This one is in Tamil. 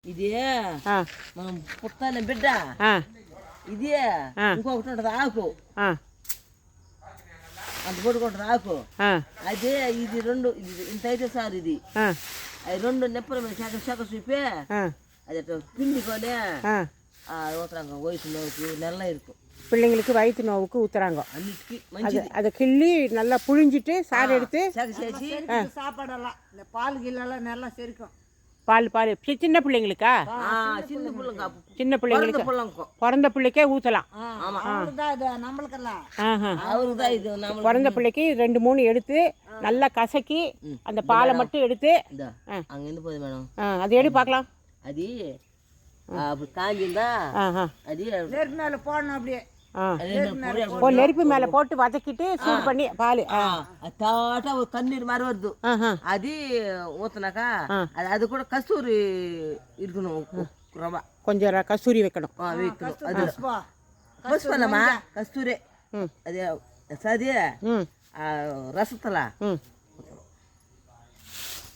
ఇదే మనం పుట్టాలి బిడ్డ ఇదే ఇంకొకటి ఉంటుంది ఆకు అంత పడుకుంటుంది ఆకు అదే ఇది రెండు ఇది ఇంత అయితే సార్ ఇది అది రెండు నెప్పల మీద శాఖ చూపే అది పిండి కొనే ஊத்துறாங்க வயிற்று நோவுக்கு நல்லா இருக்கும் பிள்ளைங்களுக்கு வயிற்று நோவுக்கு ஊத்துறாங்க அன்னைக்கு மஞ்சள் அதை கிள்ளி நல்லா புழிஞ்சிட்டு சாறு எடுத்து சாப்பாடெல்லாம் இந்த பால் கிள்ளெல்லாம் நல்லா செரிக்கும் பால் சின்ன பிள்ளைங்களுக்கா சின்ன பிள்ளைங்க சின்ன பிள்ளைங்களுக்கு பிறந்த பிள்ளைக்கே ஊற்றலாம் பிறந்த பிள்ளைக்கு 2-3 எடுத்து நல்லா கசக்கி அந்த பாலை மட்டும் எடுத்து அங்கேருந்து போகுது மேடம் அது எடு பார்க்கலாம் அது அப்படி காஞ்சிருந்தா அது நெருப்பு மேலே போடணும் அப்படியே நெருப்பு மேல போட்டு வதக்கிட்டு சூடு பண்ணி பால் தாட்டா ஒரு தண்ணீர் மாதிரி வருது அது ஊத்துனாக்கா அது கூட கஸ்தூரி இருக்கணும் ரொம்ப கொஞ்சம் கஸ்தூரி வைக்கணும் அது கஸ்தூரி அது சதி ரசத்துல